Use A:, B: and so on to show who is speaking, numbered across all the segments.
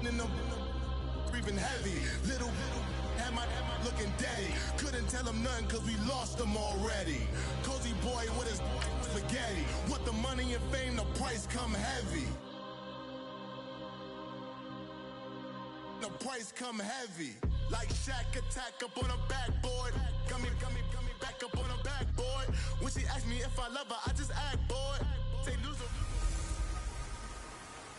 A: in the breathing heavy. Little had my looking daddy. Couldn't tell him nothing cause we lost him already. Cozy boy with his spaghetti. With the money and fame, the price come heavy. The price come heavy. Like Shaq attack up on a backboard. Gummy, back up on a backboard. When she asked me if I love her, I just act bored. Say loser.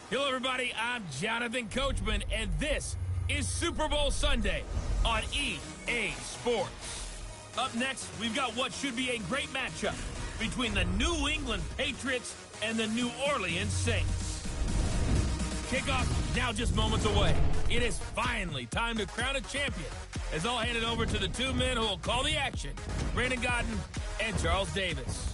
B: Hello, everybody. I'm Jonathan Coachman, and this is Super Bowl Sunday on EA Sports. Up next, we've got what should be a great matchup between the New England Patriots and the New Orleans Saints. Kickoff now just moments away. It is finally time to crown a champion, as I'll hand it over to the two men who will call the action, Brandon Godden and Charles Davis.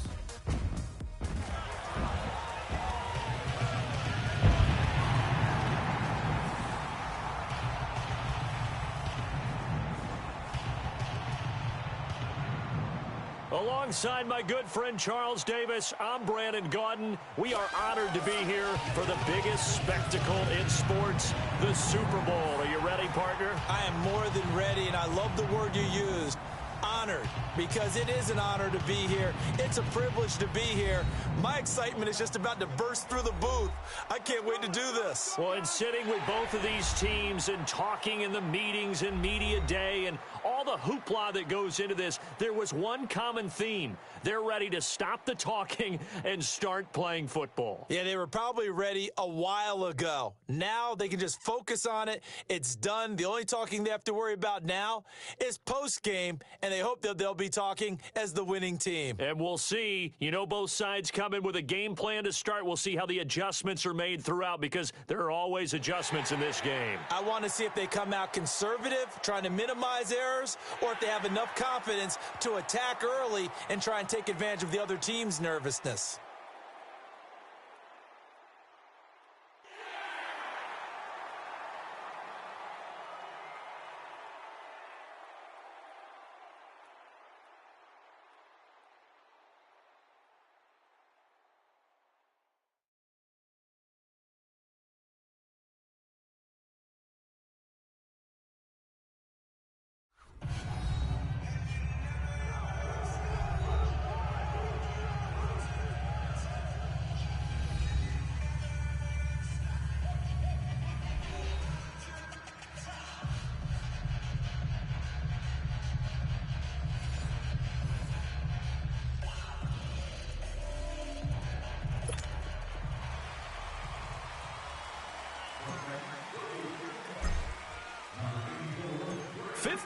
C: Alongside my good friend Charles Davis, I'm Brandon Godden. We are honored to be here for the biggest spectacle in sports, the Super Bowl. Are you ready, partner?
D: I am more than ready, and I love the word you used. Honored, because it is an honor to be here. It's a privilege to be here. My excitement is just about to burst through the booth. I can't wait to do this.
C: Well, and sitting with both of these teams and talking in the meetings and media day and all the hoopla that goes into this, there was one common theme. They're ready to stop the talking and start playing football.
D: Yeah, they were probably ready a while ago. Now they can just focus on it. It's done. The only talking they have to worry about now is post-game, and they hope that they'll be talking as the winning team.
C: And we'll see. You know, both sides come in with a game plan to start. We'll see how the adjustments are made throughout, because there are always adjustments in this game.
D: I want to see if they come out conservative, trying to minimize errors, or if they have enough confidence to attack early and try and take advantage of the other team's nervousness.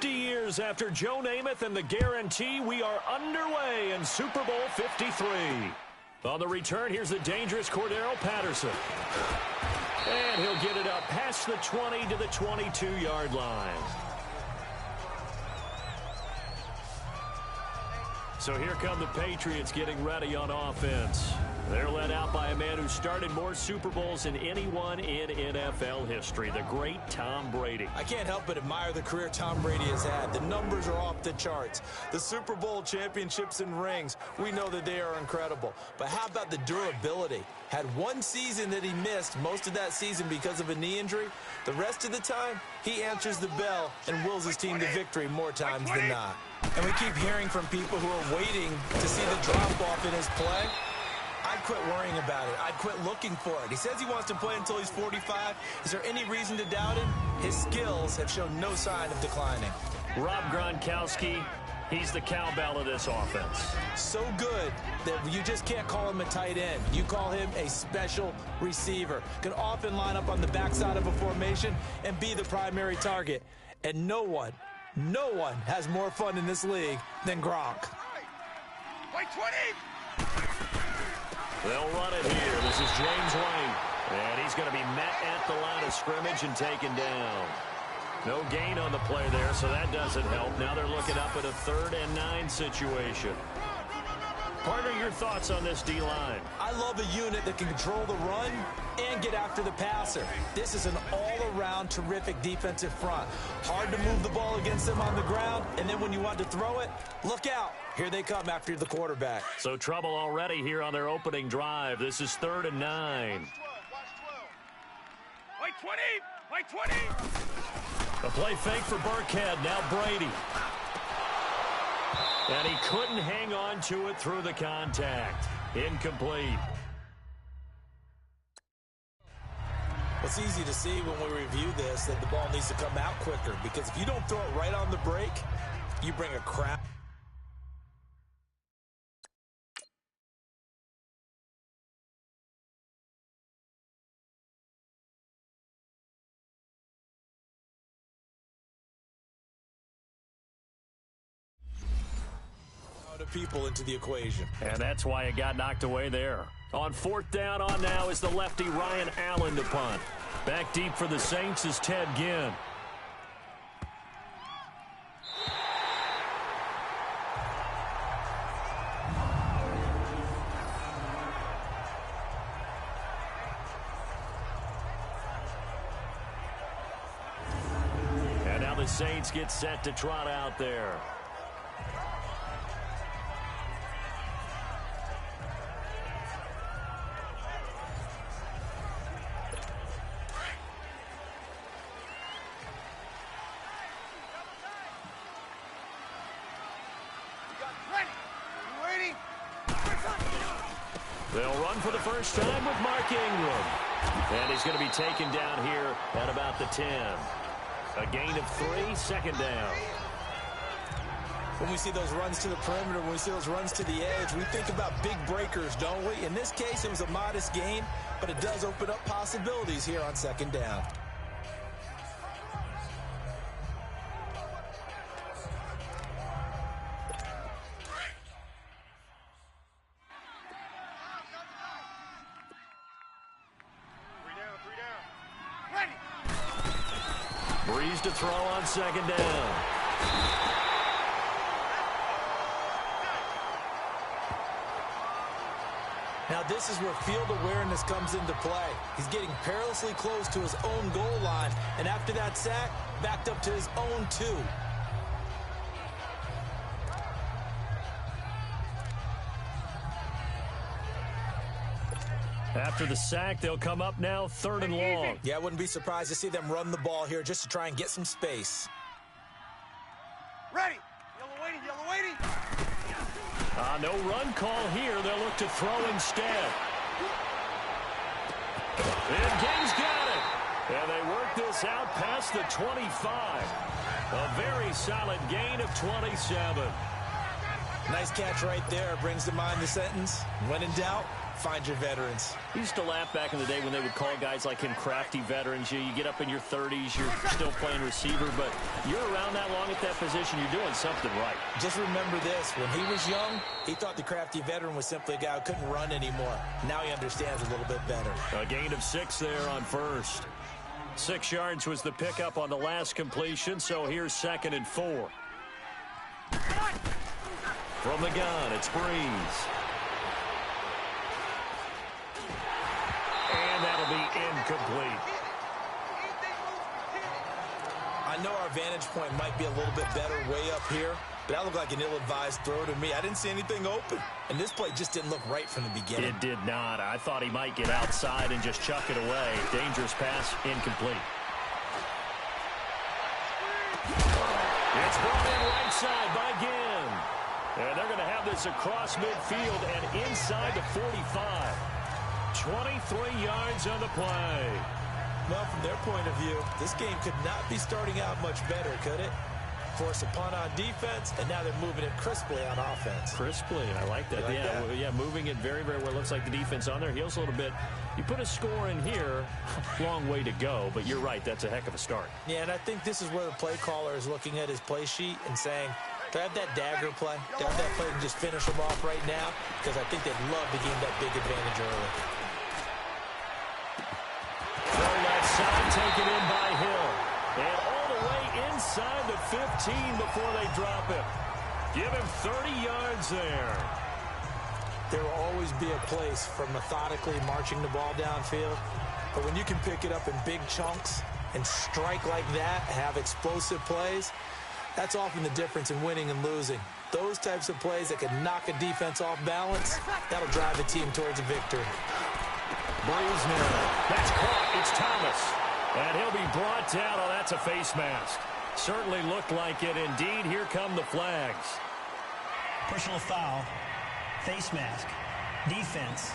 C: Years after Joe Namath and the guarantee, we are underway in Super Bowl 53. On the return, here's the dangerous Cordero Patterson. And he'll get it up past the 20 to the 22-yard line. So here come the Patriots getting ready on offense. They're led out by a man who started more Super Bowls than anyone in NFL history, the great Tom Brady.
D: I can't help but admire the career Tom Brady has had. The numbers are off the charts. The Super Bowl championships and rings, we know that they are incredible. But how about the durability? Had one season that he missed, most of that season because of a knee injury. The rest of the time, he answers the bell and wills his team to victory more times than not. And we keep hearing from people who are waiting to see the drop-off in his play. I'd quit worrying about it. I'd quit looking for it. He says he wants to play until he's 45. Is there any reason to doubt him? His skills have shown no sign of declining.
C: Rob Gronkowski, he's the cowbell of this offense.
D: So good that you just can't call him a tight end. You call him a special receiver. Can often line up on the backside of a formation and be the primary target. And no one has more fun in this league than Gronk.
E: Wait, 20!
C: They'll run it here. This is James White. And he's going to be met at the line of scrimmage and taken down. No gain on the play there, so that doesn't help. Now they're looking up at a 3rd and 9 situation. Partner, your thoughts on this D-line?
D: I love a unit that can control the run and get after the passer. This is an all-around terrific defensive front. Hard to move the ball against them on the ground, and then when you want to throw it, look out. Here they come after the quarterback.
C: So trouble already here on their opening drive. This is 3rd and 9.
E: White 20! White 20!
C: A play fake for Burkhead. Now Brady. And he couldn't hang on to it through the contact. Incomplete.
D: It's easy to see when we review this that the ball needs to come out quicker, because if you don't throw it right on the break, you bring a crowd. People into the equation.
C: And that's why it got knocked away there. On fourth down on now is the lefty Ryan Allen to punt. Back deep for the Saints is Ted Ginn. And now the Saints get set to trot out there. They'll run for the first time with Mark Ingram. And he's going to be taken down here at about the 10. A gain of 3, second down.
D: When we see those runs to the perimeter, when we see those runs to the edge, we think about big breakers, don't we? In this case, it was a modest gain, but it does open up possibilities here on second down.
C: Breeze to throw on second down.
D: Now this is where field awareness comes into play. He's getting perilously close to his own goal line, and after that sack, backed up to his own 2.
C: After the sack, they'll come up now 3rd and long.
D: Yeah, I wouldn't be surprised to see them run the ball here just to try and get some space.
E: Ready! Yellow waiting, yellow waiting!
C: No run call here. They'll look to throw instead. And Ging's got it. And they work this out past the 25. A very solid gain of 27.
D: Nice catch right there. Brings to mind the sentence, when in doubt, find your veterans.
C: We used to laugh back in the day when they would call guys like him crafty veterans. You get up in your 30s, you're still playing receiver, but you're around that long at that position, you're doing something right.
D: Just remember this, when he was young, he thought the crafty veteran was simply a guy who couldn't run anymore. Now he understands a little bit better.
C: A gain of 6 there on first. 6 yards was the pickup on the last completion, so here's 2nd and 4. From the gun, it's Breeze. And that'll be incomplete.
D: I know our vantage point might be a little bit better way up here, but that looked like an ill-advised throw to me. I didn't see anything open, and this play just didn't look right from the beginning.
C: It did not. I thought he might get outside and just chuck it away. Dangerous pass, incomplete. It's brought in right side by Ginn. And they're going to have this across midfield and inside the 45. 23 yards on the play.
D: Well, from their point of view, this game could not be starting out much better, could it? Force a punt on defense, and now they're moving it crisply on offense.
C: Crisply, I like that. Yeah, moving it very, very well. Looks like the defense on their heels a little bit. You put a score in here, long way to go, but you're right, that's a heck of a start.
D: Yeah, and I think this is where the play caller is looking at his play sheet and saying, do I have that dagger play? Do I have that play and just finish them off right now? Because I think they'd love to gain that big advantage early.
C: Throw left side, taken in by Hill. And all the way inside the 15 before they drop him. Give him 30 yards there.
D: There will always be a place for methodically marching the ball downfield. But when you can pick it up in big chunks and strike like that, have explosive plays, that's often the difference in winning and losing. Those types of plays that can knock a defense off balance, that'll drive a team towards a victory.
C: Breeze now. That's caught. It's Thomas. And he'll be brought down. Oh, that's a face mask. Certainly looked like it. Indeed, here come the flags.
F: Personal foul, face mask, defense.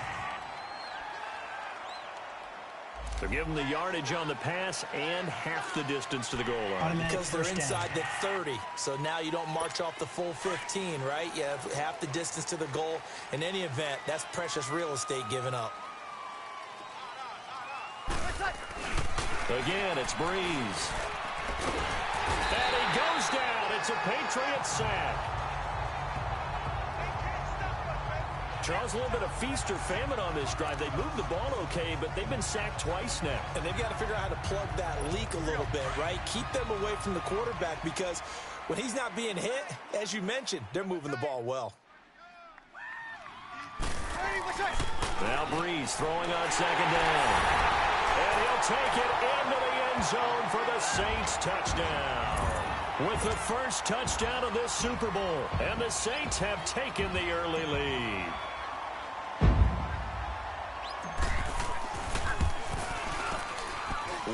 C: They're giving the yardage on the pass and half the distance to the goal line.
D: Because they're inside the 30. So now you don't march off the full 15, right? You have half the distance to the goal. In any event, that's precious real estate given up.
C: Again, it's Breeze. And he goes down. It's a Patriot sack. Charles, a little bit of feast or famine on this drive. They moved the ball okay, but they've been sacked twice now.
D: And they've got to figure out how to plug that leak a little bit, right? Keep them away from the quarterback because when he's not being hit, as you mentioned, they're moving the ball well.
C: Now Breeze throwing on second down. And he'll take it into the end zone for the Saints touchdown. With the first touchdown of this Super Bowl. And the Saints have taken the early lead.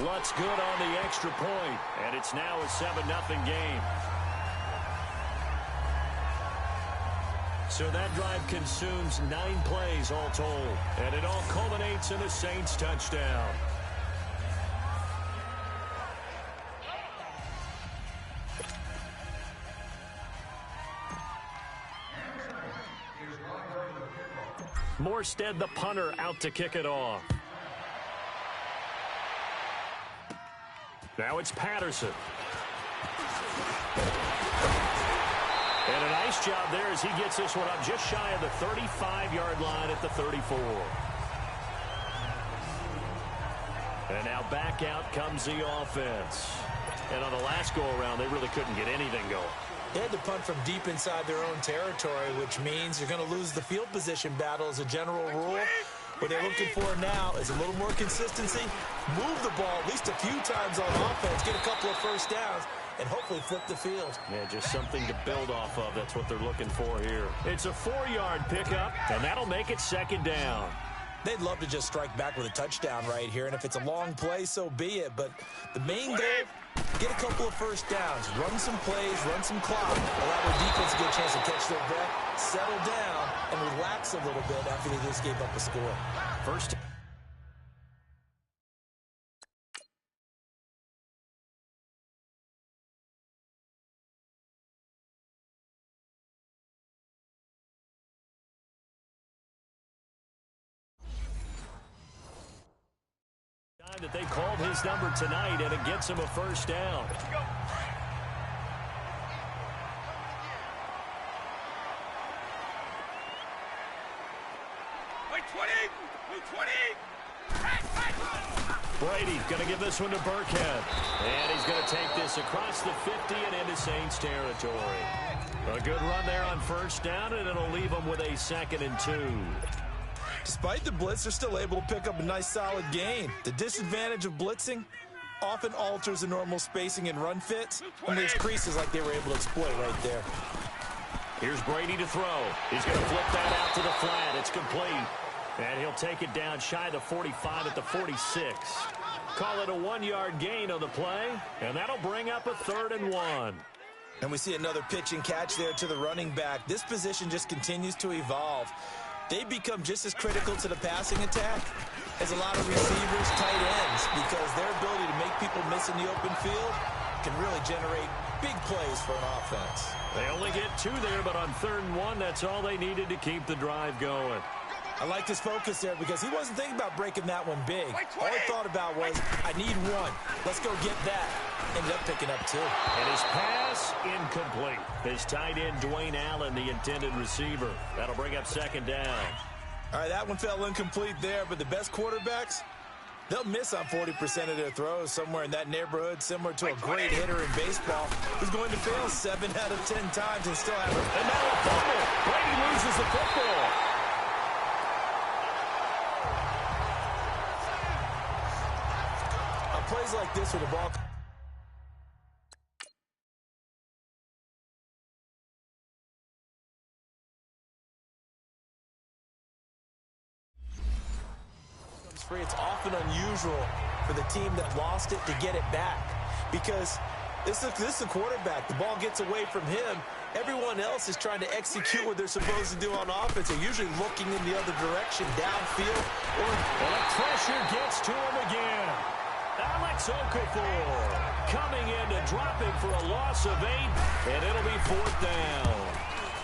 C: Lutz good on the extra point, and it's now a 7-0 game. So that drive consumes 9 plays all told, and it all culminates in a Saints touchdown. Morstead, the punter, out to kick it off. Now it's Patterson. And a nice job there as he gets this one up just shy of the 35-yard line at the 34. And now back out comes the offense. And on the last go-around, they really couldn't get anything going.
D: They had to punt from deep inside their own territory, which means you're going to lose the field position battle as a general rule. What they're looking for now is a little more consistency, move the ball at least a few times on offense, get a couple of first downs, and hopefully flip the field.
C: Yeah, just something to build off of. That's what they're looking for here. It's a 4-yard pickup, and that'll make it second down.
D: They'd love to just strike back with a touchdown right here, and if it's a long play, so be it. But the main goal, get a couple of first downs, run some plays, run some clock, allow their defense to get a chance to catch their breath, settle down, and relax a little bit after they just gave up a score.
C: First. That they called his number tonight, and it gets him a first down. Brady going to give this one to Burkhead. And he's going to take this across the 50 and into Saints territory. A good run there on first down, and it'll leave them with a 2nd and 2.
D: Despite the blitz, they're still able to pick up a nice, solid gain. The disadvantage of blitzing often alters the normal spacing and run fits and leaves creases like they were able to exploit right there.
C: Here's Brady to throw. He's going to flip that out to the flat. It's complete. And he'll take it down shy of the 45 at the 46. Call it a 1-yard gain on the play, and that'll bring up a 3rd and 1.
D: And we see another pitch and catch there to the running back. This position just continues to evolve. They become just as critical to the passing attack as a lot of receivers, tight ends, because their ability to make people miss in the open field can really generate big plays for an offense.
C: They only get 2 there, but on 3rd and 1, that's all they needed to keep the drive going.
D: I like his focus there because he wasn't thinking about breaking that one big. All he thought about was, I need 1. Let's go get that. Ended up picking up 2.
C: And his pass incomplete. His tight end, Dwayne Allen, the intended receiver. That'll bring up 2nd down.
D: All right, that one fell incomplete there, but the best quarterbacks, they'll miss on 40% of their throws, somewhere in that neighborhood, similar to a great hitter in baseball who's going to fail 7 out of 10 times and still have it.
C: And now a fumble. Brady loses the football.
D: Plays like this with the ball comes free, it's often unusual for the team that lost it to get it back. Because this is a quarterback. The ball gets away from him. Everyone else is trying to execute what they're supposed to do on offense. They're usually looking in the other direction, downfield.
C: Well, the pressure gets to him again. Alex Okafor coming in to drop him for a loss of 8, and it'll be 4th down.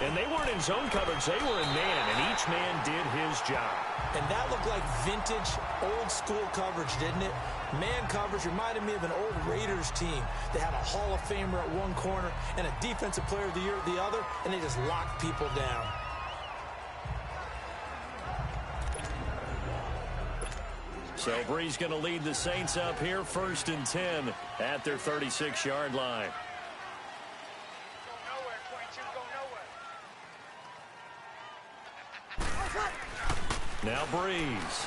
C: And they weren't in zone coverage. They were in man, and each man did his job.
D: And that looked like vintage, old-school coverage, didn't it? Man coverage reminded me of an old Raiders team. They had a Hall of Famer at one corner and a Defensive Player of the Year at the other, and they just locked people down.
C: So Bree's going to lead the Saints up here, 1st and 10 at their 36-yard line. Now Breeze.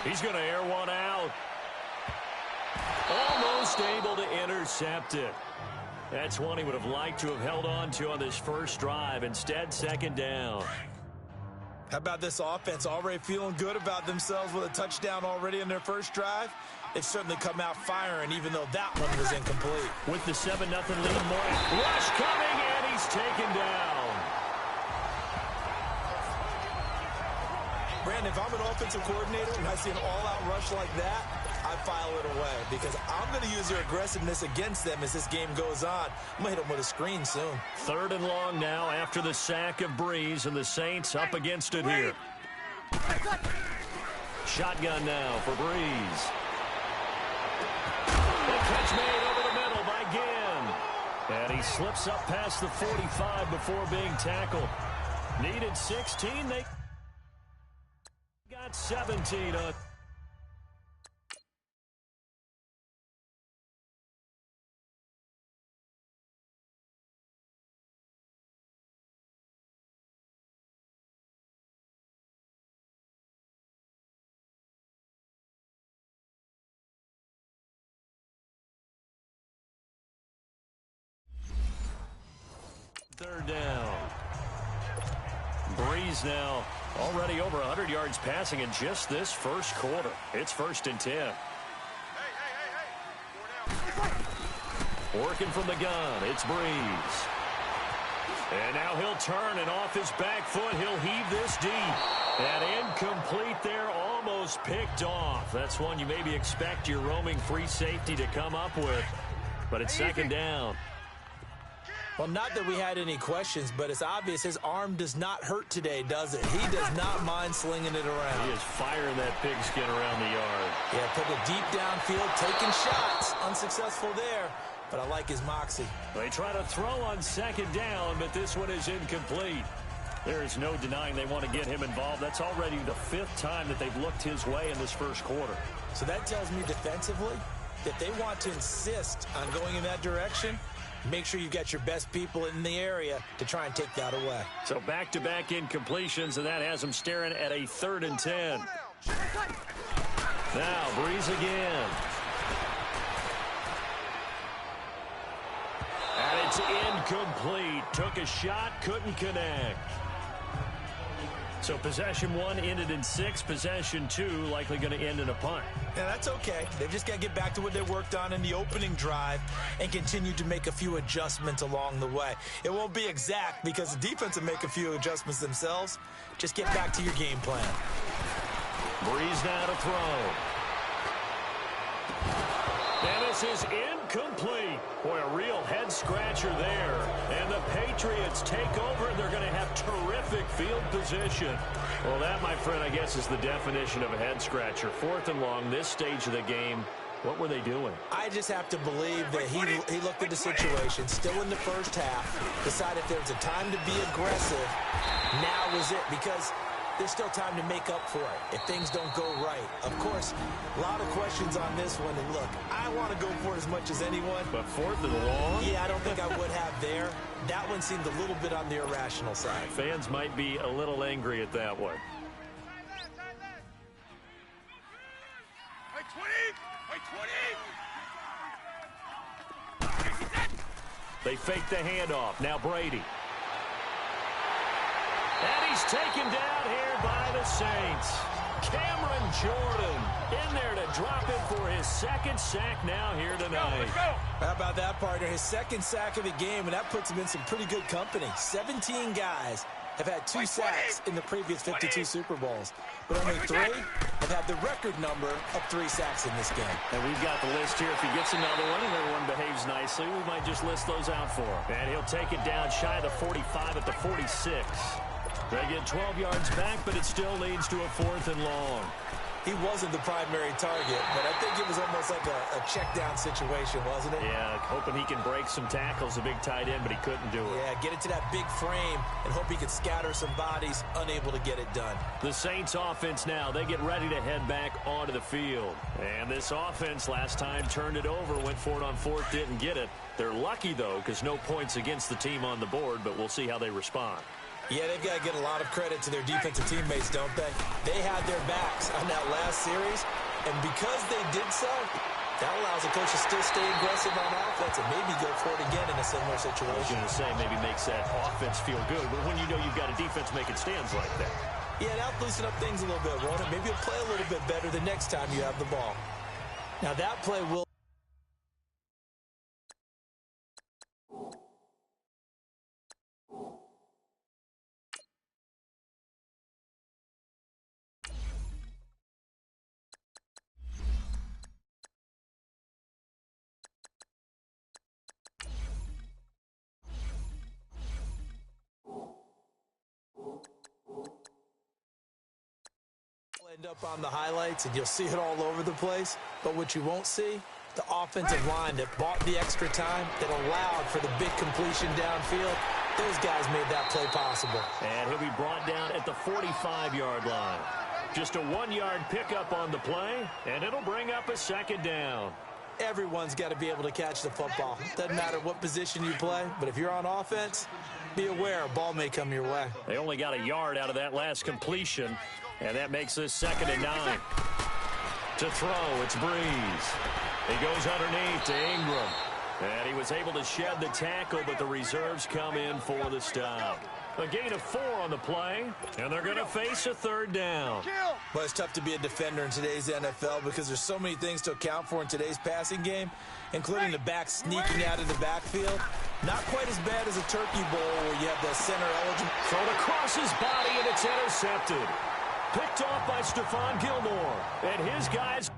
C: He's going to air one out. Almost able to intercept it. That's one he would have liked to have held on to on this first drive. Instead, 2nd down.
D: How about this offense already feeling good about themselves with a touchdown already in their first drive? They've certainly come out firing, even though that one was incomplete.
C: With the 7-0 lead, Moore. Rush coming, and he's taken down.
D: Brandon, if I'm an offensive coordinator and I see an all-out rush like that, I file it away because I'm going to use their aggressiveness against them as this game goes on. I'm going to hit them with a screen soon.
C: 3rd and long now after the sack of Breeze, and the Saints up against it here. Shotgun now for Breeze. The catch made over the middle by Ginn. And he slips up past the 45 before being tackled. Needed 16. They got 17 on. Third down. Breeze now already over 100 yards passing in just this first quarter. It's 1st and 10. Working from the gun, it's Breeze. And now he'll turn, and off his back foot, he'll heave this deep. And incomplete there, almost picked off. That's one you maybe expect your roaming free safety to come up with. But it's 2nd down.
D: Well, not that we had any questions, but it's obvious his arm does not hurt today, does it? He does not mind slinging it around.
C: He is firing that pigskin around the yard.
D: Yeah, putting it deep downfield, taking shots. Unsuccessful there, but I like his moxie.
C: They try to throw on 2nd down, but this one is incomplete. There is no denying they want to get him involved. That's already the 5th time that they've looked his way in this first quarter.
D: So that tells me defensively that they want to insist on going in that direction. Make sure you've got your best people in the area to try and take that away.
C: So back-to-back incompletions, and that has them staring at a 3rd and 10. Now, Breeze again. And it's incomplete. Took a shot, couldn't connect. So possession 1 ended in 6. Possession 2 likely going to end in a punt.
D: Yeah, that's okay. They've just got to get back to what they worked on in the opening drive and continue to make a few adjustments along the way. It won't be exact because the defense will make a few adjustments themselves. Just get back to your game plan.
C: Breeze now to throw. And this is incomplete. Boy, a real head-scratcher there. And the Patriots take over. They're going to have terrific field position. Well, that, my friend, I guess is the definition of a head-scratcher. 4th and long, this stage of the game. What were they doing?
D: I just have to believe that he looked at the situation, still in the first half, decided if there was a time to be aggressive, now is it. Because there's still time to make up for it if things don't go right. Of course, a lot of questions on this one. And look, I want to go for it as much as anyone.
C: But 4th and long?
D: Yeah, I don't think I would have there. That one seemed a little bit on the irrational side.
C: Fans might be a little angry at that one.
E: By 20! By 20!
C: They fake the handoff. Now Brady. And he's taken down here by the Saints. Cameron Jordan in there to drop it for his second sack now here tonight.
E: Let's go.
D: How about that, partner? His second sack of the game, and that puts him in some pretty good company. 17 guys have had 2 sacks in the previous 52 Super Bowls, but only 3 have had the record number of 3 sacks in this game.
C: And we've got the list here. If he gets another one and everyone behaves nicely, we might just list those out for him. And he'll take it down shy of the 45 at the 46. They get 12 yards back, but it still leads to a 4th and long.
D: He wasn't the primary target, but I think it was almost like a check-down situation, wasn't it?
C: Yeah, hoping he can break some tackles, a big tight end, but he couldn't do it.
D: Yeah, get it to that big frame and hope he could scatter some bodies, unable to get it done.
C: The Saints offense now, they get ready to head back onto the field. And this offense last time turned it over, went for it on 4th, didn't get it. They're lucky, though, because no points against the team on the board, but we'll see how they respond.
D: Yeah, they've got to get a lot of credit to their defensive teammates, don't they? They had their backs on that last series, and because they did so, that allows the coach to still stay aggressive on offense and maybe go for it again in a similar
C: I was
D: situation.
C: going to say maybe makes that offense feel good, but when you know you've got a defense making stands like that.
D: Yeah, that'll loosen up things a little bit, won't it? Maybe you'll play a little bit better the next time you have the ball. Now, that play will... end up on the highlights, and you'll see it all over the place. But what you won't see, the offensive line that bought the extra time, that allowed for the big completion downfield, those guys made that play possible.
C: And he'll be brought down at the 45-yard line. Just a 1-yard pickup on the play, and it'll bring up a 2nd down.
D: Everyone's got to be able to catch the football. Doesn't matter what position you play, but if you're on offense, be aware a ball may come your way.
C: They only got a yard out of that last completion, and that makes this 2nd and 9. To throw, it's Breeze. He goes underneath to Ingram. And he was able to shed the tackle, but the reserves come in for the stop. A gain of 4 on the play, and they're going to face a 3rd down.
D: Well, it's tough to be a defender in today's NFL because there's so many things to account for in today's passing game, including the back sneaking out of the backfield. Not quite as bad as a turkey bowl where you have the center eligible.
C: Thrown across his body, and it's intercepted. Picked off by Stephon Gilmore. And his guys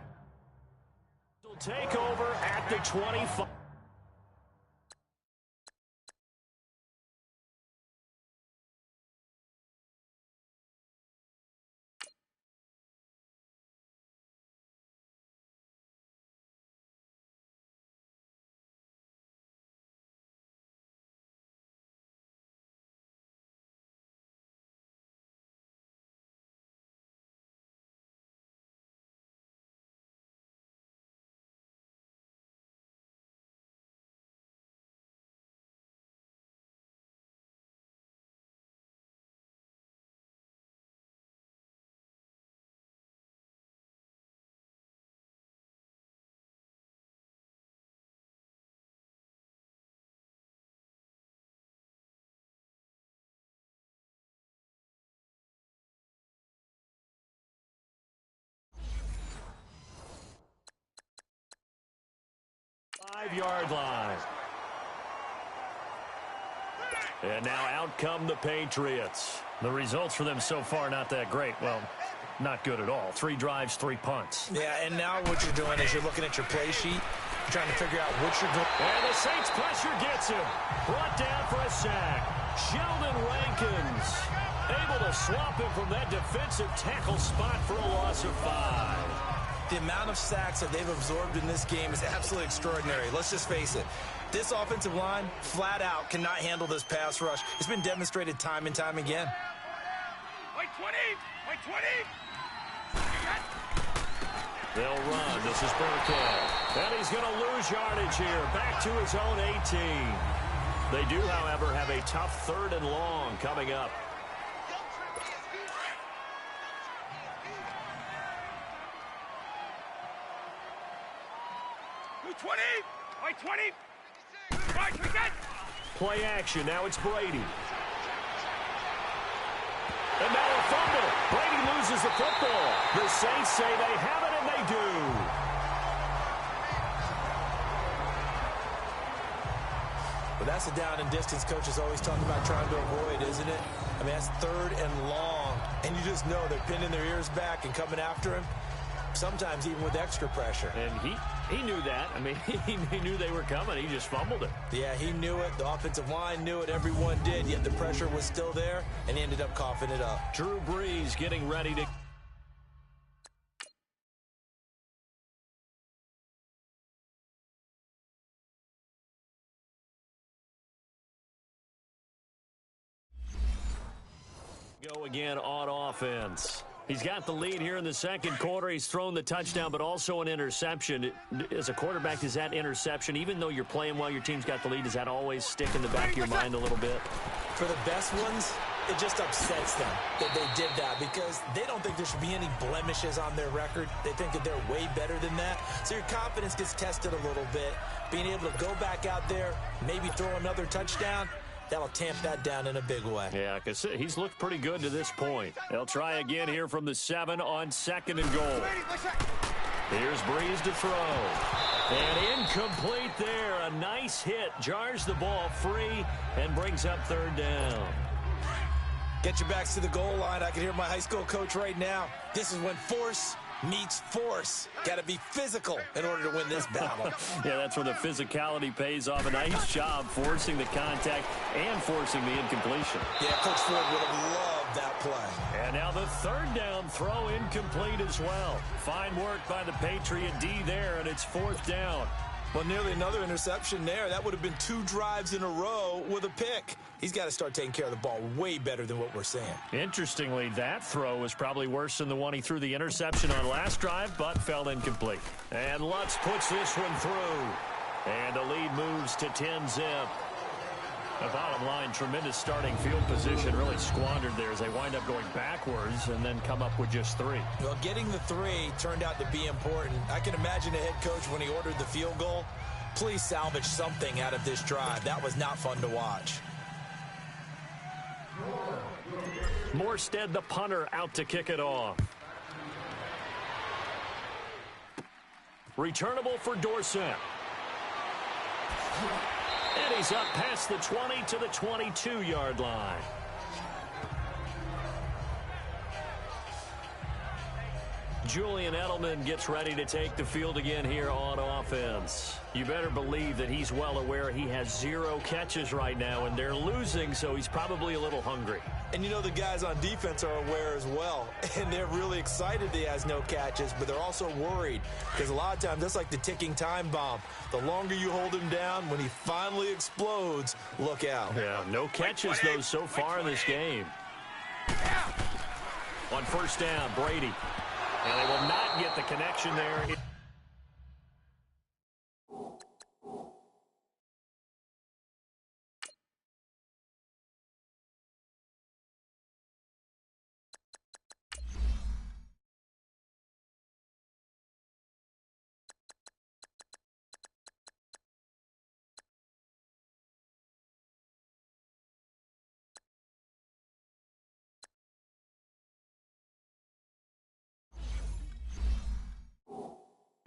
C: will take over at the 25. Five-yard line. And now out come the Patriots. The results for them so far not that great. Well, not good at all. 3 drives, 3 punts.
D: Yeah, and now what you're doing is you're looking at your play sheet. You're trying to figure out what you're doing.
C: And the Saints pressure gets him. Brought down for a sack. Sheldon Rankins able to swap him from that defensive tackle spot for a loss of 5.
D: The amount of sacks that they've absorbed in this game is absolutely extraordinary. Let's just face it. This offensive line, flat out, cannot handle this pass rush. It's been demonstrated time and time again.
E: Wait 20! Wait 20!
C: They'll run. This is Burkhead. And he's going to lose yardage here. Back to his own 18. They do, however, have a tough 3rd and long coming up.
E: Wait 20! Wait 20! Right, we got.
C: Play action. Now it's Brady. And now a fumble. Brady loses the football. The Saints say they have it, and they do.
D: Well, that's a down and distance coaches always talk about trying to avoid, isn't it? I mean, that's 3rd and long, and you just know they're pinning their ears back and coming after him, sometimes even with extra pressure.
C: And he knew that. I mean, he knew they were coming. He just fumbled it.
D: Yeah, he knew it. The offensive line knew it. Everyone did, yet the pressure was still there, and he ended up coughing it up.
C: Drew Brees getting ready to... go again on offense. He's got the lead here in the second quarter. He's thrown the touchdown, but also an interception. As a quarterback, does that interception, even though you're playing while your team's got the lead, does that always stick in the back of your mind a little bit?
D: For the best ones, it just upsets them that they did that because they don't think there should be any blemishes on their record. They think that they're way better than that. So your confidence gets tested a little bit. Being able to go back out there, maybe throw another touchdown, that'll tamp that down in a big way.
C: Yeah, because he's looked pretty good to this point. They'll try again here from the 7 on 2nd and goal. Here's Brees to throw. And incomplete there. A nice hit. Jars the ball free and brings up 3rd down.
D: Get your backs to the goal line. I can hear my high school coach right now. This is when force meets force. Got to be physical in order to win this battle.
C: Yeah, that's where the physicality pays off. A nice job forcing the contact and forcing the incompletion.
D: Yeah, Coach Ford would have loved that play.
C: And now the 3rd down throw incomplete as well. Fine work by the Patriot D there, and it's 4th down.
D: Well, nearly another interception there. That would have been 2 drives in a row with a pick. He's got to start taking care of the ball way better than what we're seeing.
C: Interestingly, that throw was probably worse than the one he threw the interception on last drive, but fell incomplete. And Lutz puts this one through. And the lead moves to 10-zip. The bottom line, tremendous starting field position, really squandered there as they wind up going backwards and then come up with just 3.
D: Well, getting the 3 turned out to be important. I can imagine the head coach when he ordered the field goal. Please salvage something out of this drive. That was not fun to watch.
C: Morstead, the punter, out to kick it off. Returnable for Dorsett. And he's up past the 20 to the 22-yard line. Julian Edelman gets ready to take the field again here on offense. You better believe that he's well aware he has 0 catches right now, and they're losing, so he's probably a little hungry.
D: And you know the guys on defense are aware as well, and they're really excited he has no catches, but they're also worried because a lot of times that's like the ticking time bomb. The longer you hold him down, when he finally explodes, look out.
C: Yeah, no catches, though, so far in this game. On 1st down, Brady. And they will not get the connection there.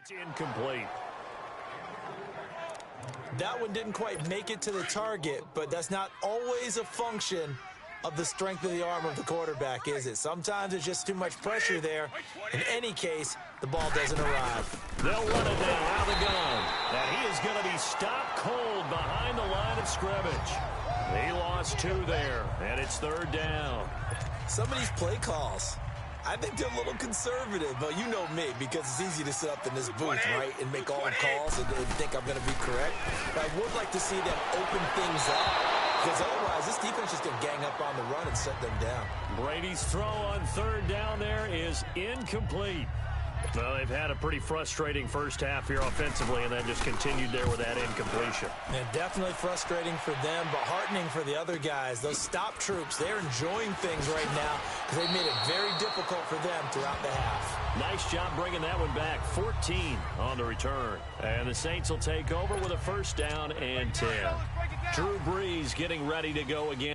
C: It's incomplete.
D: That one didn't quite make it to the target, but that's not always a function of the strength of the arm of the quarterback, is it? Sometimes there's just too much pressure there. In any case, the ball doesn't arrive.
C: They'll run it down out of the gun. And he is going to be stopped cold behind the line of scrimmage. He lost 2 there, and it's 3rd down.
D: Some of these play calls, I think they're a little conservative, but you know me, because it's easy to sit up in this booth, right, and make all the calls and think I'm going to be correct. But I would like to see them open things up, because otherwise this defense is going to gang up on the run and set them down.
C: Brady's throw on 3rd down there is incomplete. Well, they've had a pretty frustrating first half here offensively, and then just continued there with that incompletion.
D: And definitely frustrating for them, but heartening for the other guys. Those stop troops, they're enjoying things right now because they've made it very difficult for them throughout the half.
C: Nice job bringing that one back. 14 on the return. And the Saints will take over with a 1st down and 10. Drew Brees getting ready to go again.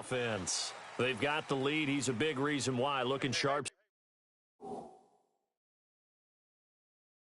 C: offense. They've got the lead. He's a big reason why. Looking sharp.